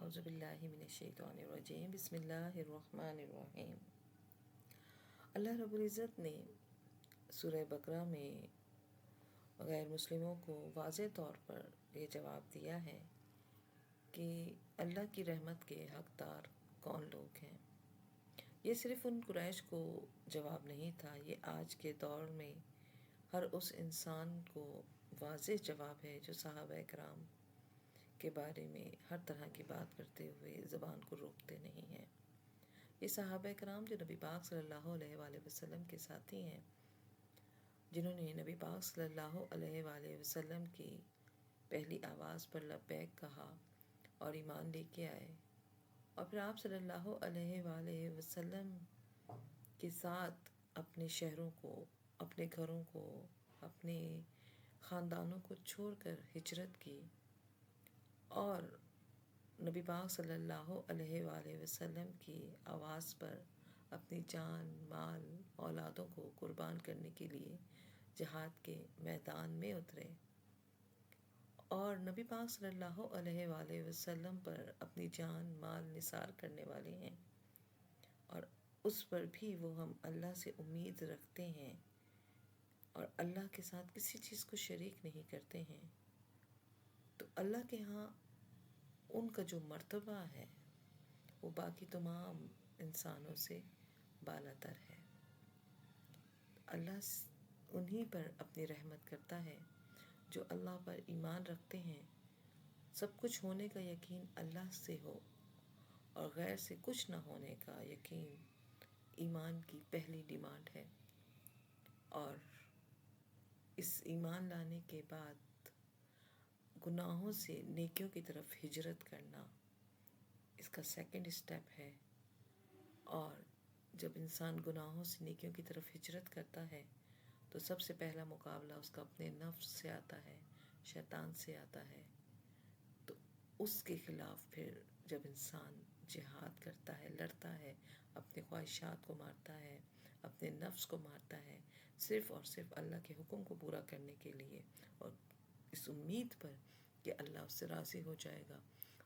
اعوذ باللہ من الشیطان الرجیم، بسم اللہ الرحمن الرحیم۔ اللہ رب العزت نے سورہ بقرہ میں غیر مسلموں کو واضح طور پر یہ جواب دیا ہے کہ اللہ کی رحمت کے حقدار کون لوگ ہیں۔ یہ صرف ان قریش کو جواب نہیں تھا، یہ آج کے دور میں ہر اس انسان کو واضح جواب ہے جو صحابہ کرام کے بارے میں ہر طرح کی بات کرتے ہوئے زبان کو روکتے نہیں ہیں۔ یہ صحابہ کرام جو نبی پاک صلی اللہ علیہ وآلہ وسلم کے ساتھی ہیں، جنہوں نے نبی پاک صلی اللہ علیہ وآلہ وسلم کی پہلی آواز پر لبیک کہا اور ایمان لے کے آئے، اور پھر آپ صلی اللہ علیہ وآلہ وسلم کے ساتھ اپنے شہروں کو، اپنے گھروں کو، اپنے خاندانوں کو چھوڑ کر ہجرت کی اور نبی پاک صلی اللہ علیہ وآلہ وسلم کی آواز پر اپنی جان، مال، اولادوں کو قربان کرنے کے لیے جہاد کے میدان میں اترے، اور نبی پاک صلی اللہ علیہ وآلہ وسلم پر اپنی جان، مال نثار کرنے والے ہیں، اور اس پر بھی وہ ہم اللہ سے امید رکھتے ہیں اور اللہ کے ساتھ کسی چیز کو شریک نہیں کرتے ہیں، تو اللہ کے ہاں ان کا جو مرتبہ ہے وہ باقی تمام انسانوں سے بالا تر ہے۔ اللہ انہی پر اپنی رحمت کرتا ہے جو اللہ پر ایمان رکھتے ہیں۔ سب کچھ ہونے کا یقین اللہ سے ہو اور غیر سے کچھ نہ ہونے کا یقین ایمان کی پہلی ڈیمانڈ ہے، اور اس ایمان لانے کے بعد گناہوں سے نیکیوں کی طرف ہجرت کرنا اس کا سیکنڈ اسٹیپ ہے۔ اور جب انسان گناہوں سے نیکیوں کی طرف ہجرت کرتا ہے تو سب سے پہلا مقابلہ اس کا اپنے نفس سے آتا ہے، شیطان سے آتا ہے، تو اس کے خلاف پھر جب انسان جہاد کرتا ہے، لڑتا ہے، اپنے خواہشات کو مارتا ہے، اپنے نفس کو مارتا ہے، صرف اور صرف اللہ کے حکم کو پورا کرنے کے لیے، اور اس امید پر کہ اللہ اس سے راضی ہو جائے گا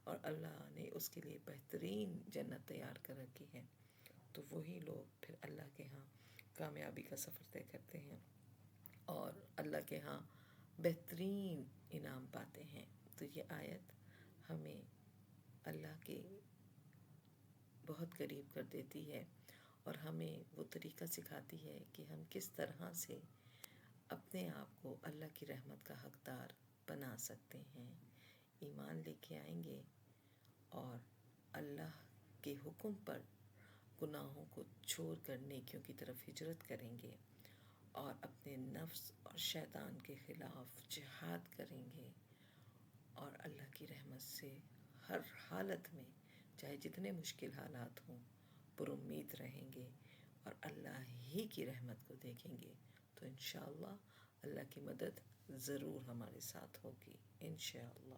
اور اللہ نے اس کے لیے بہترین جنت تیار کر رکھی ہے، تو وہی لوگ پھر اللہ کے ہاں کامیابی کا سفر طے کرتے ہیں اور اللہ کے ہاں بہترین انعام پاتے ہیں۔ تو یہ آیت ہمیں اللہ کے بہت قریب کر دیتی ہے اور ہمیں وہ طریقہ سکھاتی ہے کہ ہم کس طرح سے اپنے آپ کو اللہ کی رحمت کا حقدار بنا سکتے ہیں۔ ایمان لے کے آئیں گے اور اللہ کے حکم پر گناہوں کو چھوڑ کر نیکیوں کی طرف ہجرت کریں گے اور اپنے نفس اور شیطان کے خلاف جہاد کریں گے، اور اللہ کی رحمت سے ہر حالت میں چاہے جتنے مشکل حالات ہوں پر امید رہیں گے اور اللہ ہی کی رحمت کو دیکھیں گے، تو انشاءاللہ اللہ کی مدد ضرور ہمارے ساتھ ہوگی، انشاءاللہ۔